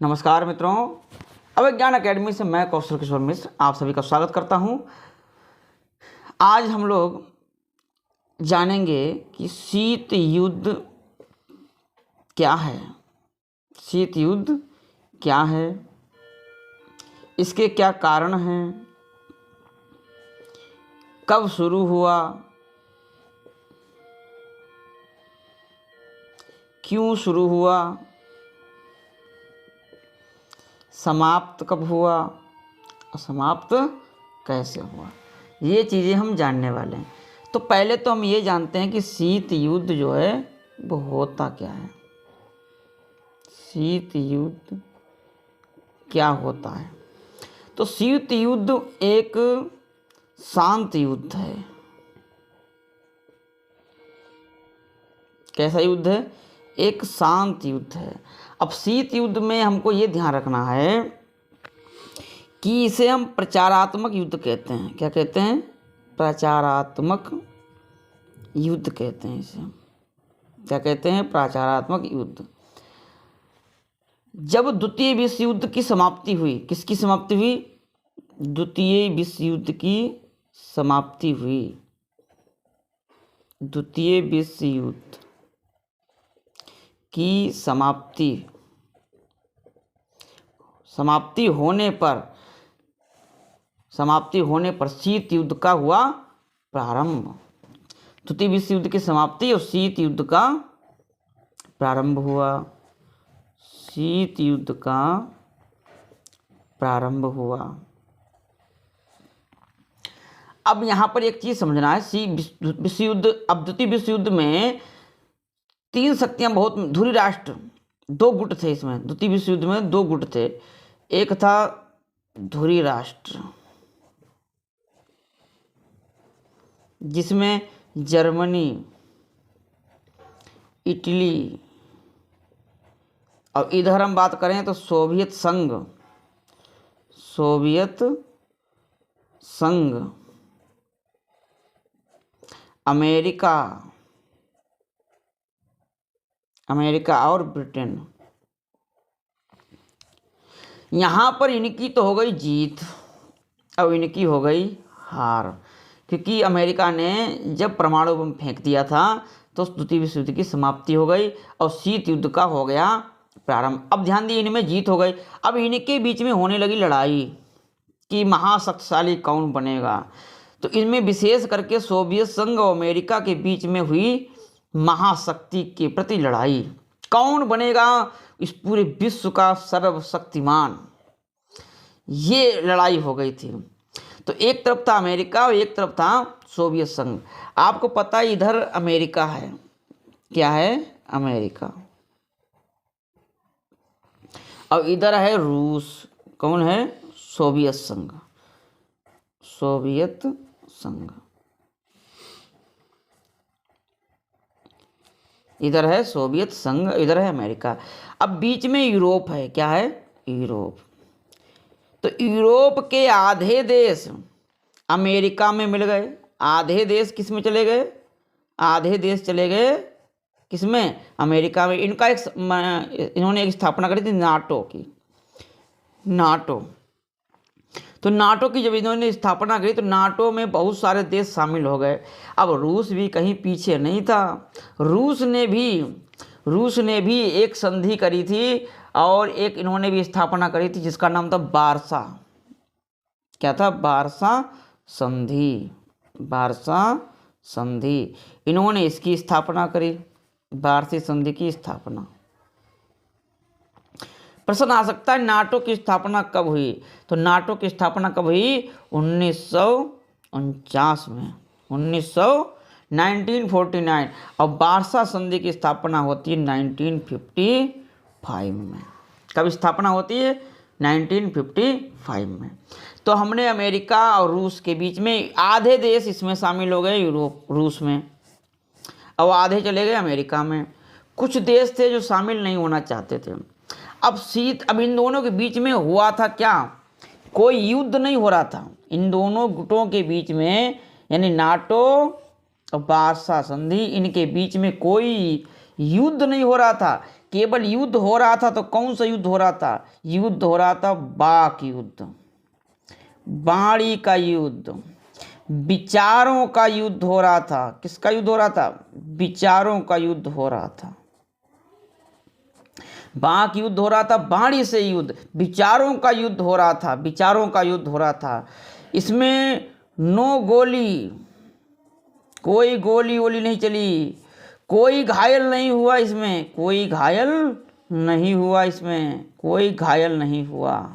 नमस्कार मित्रों, अभिज्ञान अकेडमी से मैं कौशल किशोर मिश्र आप सभी का स्वागत करता हूं। आज हम लोग जानेंगे कि शीत युद्ध क्या है। शीत युद्ध क्या है, इसके क्या कारण हैं, कब शुरू हुआ, क्यों शुरू हुआ, समाप्त कब हुआ और समाप्त कैसे हुआ, ये चीज़ें हम जानने वाले हैं। तो पहले तो हम ये जानते हैं कि शीत युद्ध जो है वो होता क्या है। शीत युद्ध क्या होता है? तो शीत युद्ध एक शांत युद्ध है। कैसा युद्ध है? एक शांत युद्ध है। अब शीत युद्ध में हमको ये ध्यान रखना है कि इसे हम प्रचारात्मक युद्ध कहते हैं। क्या कहते हैं? प्रचारात्मक युद्ध कहते हैं इसे। क्या कहते हैं? प्रचारात्मक युद्ध। जब द्वितीय विश्व युद्ध की समाप्ति हुई, किसकी समाप्ति हुई? द्वितीय विश्व युद्ध की समाप्ति हुई। द्वितीय विश्व युद्ध की समाप्ति होने पर शीत युद्ध का हुआ प्रारंभ। द्वितीय विश्व युद्ध की समाप्ति और शीत युद्ध का प्रारंभ हुआ। शीत युद्ध का प्रारंभ हुआ। अब यहाँ पर एक चीज समझना है। विश्व युद्ध, अब द्वितीय विश्व युद्ध में तीन शक्तियां, बहुत धुरी राष्ट्र, दो गुट थे इसमें। द्वितीय विश्व युद्ध में दो गुट थे। एक था धुरी राष्ट्र जिसमें जर्मनी, इटली, और इधर हम बात करें तो सोवियत संघ, अमेरिका और ब्रिटेन। यहाँ पर इनकी तो हो गई जीत, अब इनकी हो गई हार, क्योंकि अमेरिका ने जब परमाणु बम फेंक दिया था तो द्वितीय विश्व युद्ध की समाप्ति हो गई और शीत युद्ध का हो गया प्रारंभ। अब ध्यान दिए, इनमें जीत हो गई। अब इनके बीच में होने लगी लड़ाई कि महाशक्तिशाली कौन बनेगा। तो इनमें विशेष करके सोवियत संघ और अमेरिका के बीच में हुई महाशक्ति के प्रति लड़ाई। कौन बनेगा इस पूरे विश्व का सर्वशक्तिमान, ये लड़ाई हो गई थी। तो एक तरफ था अमेरिका और एक तरफ था सोवियत संघ। आपको पता है इधर अमेरिका है। क्या है? अमेरिका। और इधर है रूस। कौन है? सोवियत संघ। सोवियत संघ। इधर है सोवियत संघ, इधर है अमेरिका। अब बीच में यूरोप है। क्या है? यूरोप। तो यूरोप के आधे देश अमेरिका में मिल गए, आधे देश किस में चले गए? आधे देश चले गए किस में? अमेरिका में। इनका इन्होंने एक स्थापना करी थी नाटो की। नाटो। तो नाटो की जब इन्होंने स्थापना करी तो नाटो में बहुत सारे देश शामिल हो गए। अब रूस भी कहीं पीछे नहीं था। रूस ने भी एक संधि करी थी और एक इन्होंने भी स्थापना करी थी जिसका नाम था वार्सा। क्या था? वार्सा संधि। वार्सा संधि। इन्होंने इसकी स्थापना करी, वार्षिक संधि की स्थापना। प्रश्न आ सकता है नाटो की स्थापना कब हुई? तो नाटो की स्थापना कब हुई? 1949 में। 1949। और वार्सा संधि की स्थापना होती है 1955 में। कब स्थापना होती है? 1955 में। तो हमने अमेरिका और रूस के बीच में आधे देश इसमें शामिल हो गए रूस में, और आधे चले गए अमेरिका में। कुछ देश थे जो शामिल नहीं होना चाहते थे। अब इन दोनों के बीच में हुआ था क्या? कोई युद्ध नहीं हो रहा था इन दोनों गुटों के बीच में, यानी नाटो और वार्सा संधि, इनके बीच में कोई युद्ध नहीं हो रहा था, केवल युद्ध हो रहा था। तो कौन सा युद्ध हो रहा था? युद्ध हो रहा था वाक युद्ध, वाणी का युद्ध, विचारों का युद्ध हो रहा था। किसका युद्ध हो रहा था? विचारों का युद्ध हो रहा था। वाक युद्ध हो रहा था, वाणी से युद्ध, विचारों का युद्ध हो रहा था, विचारों का युद्ध हो रहा था। इसमें नो गोली, कोई गोली वोली नहीं चली, कोई घायल नहीं हुआ इसमें, कोई घायल नहीं हुआ इसमें, कोई घायल नहीं हुआ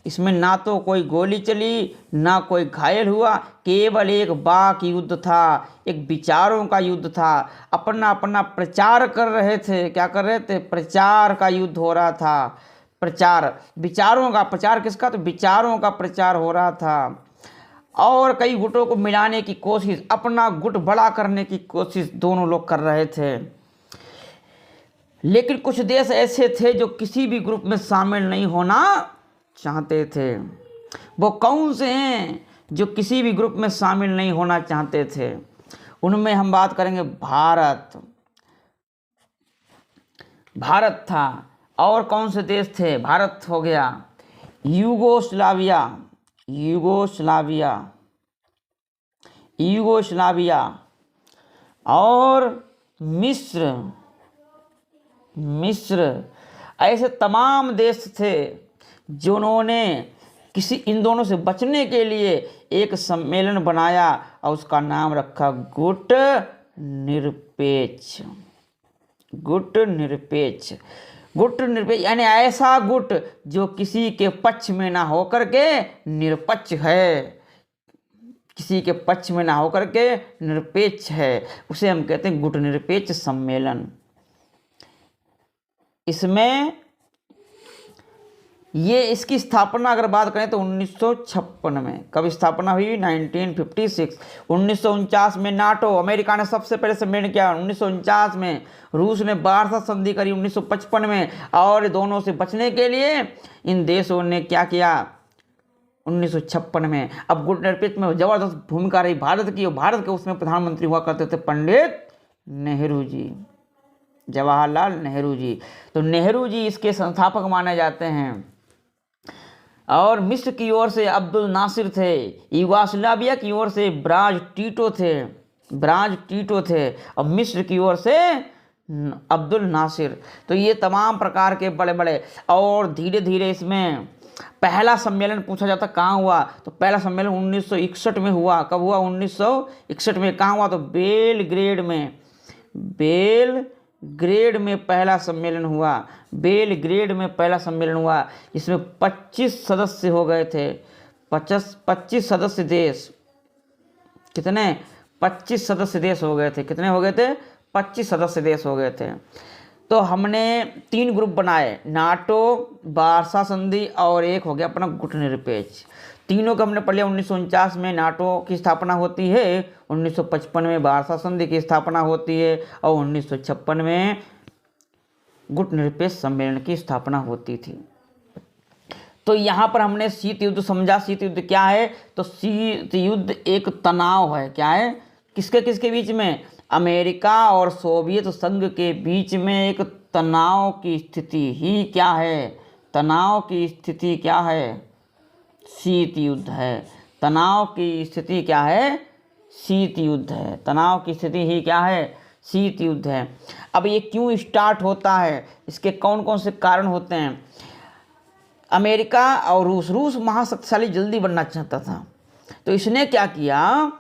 इसमें। ना तो कोई गोली चली, ना कोई घायल हुआ। केवल एक वाक युद्ध था, एक विचारों का युद्ध था। अपना अपना प्रचार कर रहे थे। क्या कर रहे थे? प्रचार का युद्ध हो रहा था। प्रचार, विचारों का प्रचार। किसका? तो विचारों का प्रचार हो रहा था। और कई गुटों को मिलाने की कोशिश, अपना गुट बड़ा करने की कोशिश दोनों लोग कर रहे थे। लेकिन कुछ देश ऐसे थे जो किसी भी ग्रुप में शामिल नहीं होना चाहते थे। वो कौन से हैं जो किसी भी ग्रुप में शामिल नहीं होना चाहते थे? उनमें हम बात करेंगे भारत। भारत था। और कौन से देश थे? भारत हो गया, यूगोस्लाविया, यूगोस्लाविया, यूगोस्लाविया और मिस्र, मिस्र। ऐसे तमाम देश थे जिन्होंने किसी इन दोनों से बचने के लिए एक सम्मेलन बनाया और उसका नाम रखा गुट निरपेक्ष। गुट निरपेक्ष, गुट निरपेक्ष यानी ऐसा गुट जो किसी के पक्ष में ना होकर के निरपक्ष है, किसी के पक्ष में ना होकर के निरपेक्ष है, उसे हम कहते हैं गुट निरपेक्ष सम्मेलन। इसमें ये इसकी स्थापना अगर बात करें तो 1956 में। कब स्थापना हुई? 1956। 1949 में नाटो, अमेरिका ने सबसे पहले सम्मेलन किया 1949 में। रूस ने वार्सा संधि करी 1955 में। और दोनों से बचने के लिए इन देशों ने क्या किया? 1956 में। अब गुट निरपेक्ष में जबरदस्त भूमिका रही भारत की। और भारत के उसमें प्रधानमंत्री हुआ करते थे पंडित नेहरू जी, जवाहरलाल नेहरू जी। तो नेहरू जी इसके संस्थापक माने जाते हैं। और मिस्र की ओर से अब्दुल नासिर थे, यूगोस्लाविया की ओर से ब्राज टीटो थे, ब्राज टीटो थे, और मिस्र की ओर से अब्दुल नासिर। तो ये तमाम प्रकार के बड़े बड़े। और धीरे धीरे इसमें पहला सम्मेलन पूछा जाता कहाँ हुआ? तो पहला सम्मेलन 1961 में हुआ। कब हुआ? 1961 में। कहाँ हुआ? तो बेलग्रेड में, बेलग्रेड में पहला सम्मेलन हुआ। बेलग्रेड में पहला सम्मेलन हुआ। इसमें 25 सदस्य हो गए थे। 25 सदस्य देश। कितने? 25 सदस्य देश हो गए थे। कितने हो गए थे? 25 सदस्य देश हो गए थे। तो हमने 3 ग्रुप बनाए, नाटो, वार्सा संधि और एक हो गया अपना गुट निरपेक्ष। तीनों का हमने पढ़ लिया। 1949 में नाटो की स्थापना होती है, 1955 में वार्सा संधि की स्थापना होती है और 1956 में गुट निरपेक्ष सम्मेलन की स्थापना होती थी। तो यहाँ पर हमने शीत युद्ध समझा। शीत युद्ध क्या है? तो शीत युद्ध एक तनाव है। क्या है? किसके किसके बीच में? अमेरिका और सोवियत संघ के बीच में एक तनाव की स्थिति ही क्या है? तनाव की स्थिति क्या है? शीत युद्ध है। तनाव की स्थिति क्या है? शीत युद्ध है। तनाव की स्थिति ही क्या है? शीत युद्ध है। अब ये क्यों स्टार्ट होता है? इसके कौन कौन से कारण होते हैं? अमेरिका और रूस महाशक्तिशाली जल्दी बनना चाहता था। तो इसने क्या किया?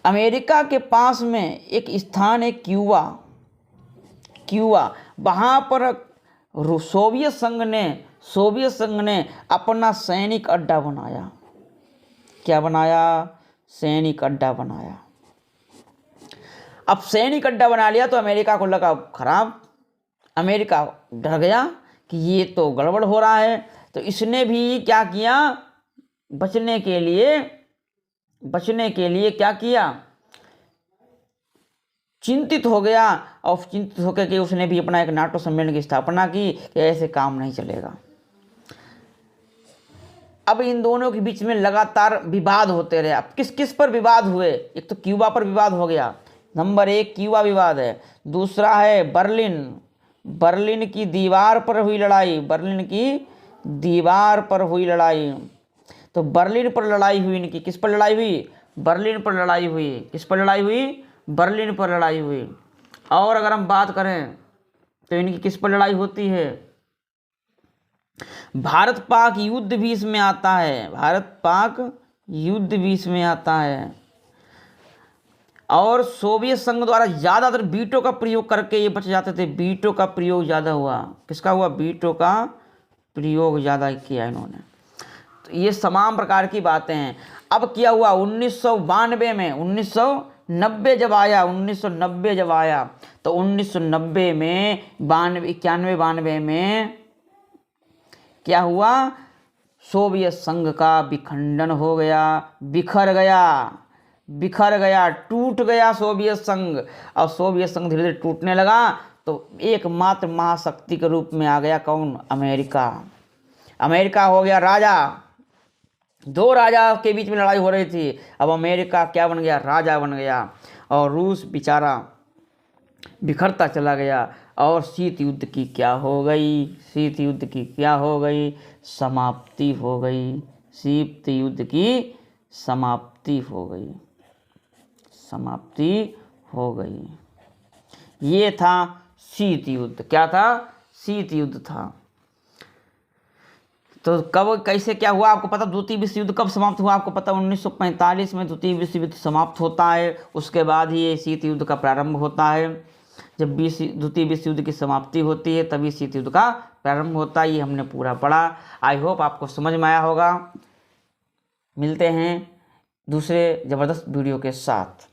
अमेरिका के पास में एक स्थान है क्यूबा, क्यूबा। वहाँ पर सोवियत संघ ने अपना सैनिक अड्डा बनाया। क्या बनाया? सैनिक अड्डा बनाया। अब सैनिक अड्डा बना लिया तो अमेरिका को लगा खराब। अमेरिका डर गया कि ये तो गड़बड़ हो रहा है। तो इसने भी क्या किया? बचने के लिए क्या किया? चिंतित हो गया। और चिंतित होकर के उसने भी अपना एक नाटो सम्मेलन की स्थापना की कि ऐसे काम नहीं चलेगा। अब इन दोनों के बीच में लगातार विवाद होते रहे। अब किस किस पर विवाद हुए? एक तो क्यूबा पर विवाद हो गया, नंबर 1 क्यूबा विवाद है। दूसरा है बर्लिन की दीवार पर हुई लड़ाई, बर्लिन की दीवार पर हुई लड़ाई। तो बर्लिन पर लड़ाई हुई इनकी, किस पर लड़ाई हुई? बर्लिन पर लड़ाई हुई। किस पर लड़ाई हुई? बर्लिन पर लड़ाई हुई। और अगर हम बात करें तो इनकी किस पर लड़ाई होती है? भारत पाक युद्ध भी इसमें आता है, भारत पाक युद्ध भी इसमें आता है। और सोवियत संघ द्वारा ज़्यादातर वीटो का प्रयोग करके ये बच जाते थे, वीटो का प्रयोग ज़्यादा हुआ। किसका हुआ? वीटो का प्रयोग ज़्यादा किया इन्होंने। तो ये तमाम प्रकार की बातें हैं। अब क्या हुआ 1992 में, 1990 जब आया, 1990 जब आया तो 1990 में 91-92 में क्या हुआ? सोवियत संघ का विखंडन हो गया, बिखर गया, टूट गया सोवियत संघ। और सोवियत संघ धीरे धीरे टूटने लगा तो एकमात्र महाशक्ति के रूप में आ गया कौन? अमेरिका। अमेरिका हो गया राजा। दो राजा के बीच में लड़ाई हो रही थी, अब अमेरिका क्या बन गया? राजा बन गया। और रूस बेचारा बिखरता चला गया। और शीत युद्ध की क्या हो गई? शीत युद्ध की क्या हो गई? समाप्ति हो गई। शीत युद्ध की समाप्ति हो गई, समाप्ति हो गई। ये था शीत युद्ध। क्या था? शीत युद्ध था। तो कब कैसे क्या हुआ आपको पता? द्वितीय विश्व युद्ध कब समाप्त हुआ आपको पता? 1945 में द्वितीय विश्व युद्ध समाप्त होता है। उसके बाद ही ये शीत युद्ध का प्रारंभ होता है। जब द्वितीय विश्व युद्ध की समाप्ति होती है तभी शीत युद्ध का प्रारंभ होता है। ये हमने पूरा पढ़ा। आई होप आपको समझ में आया होगा। मिलते हैं दूसरे ज़बरदस्त वीडियो के साथ।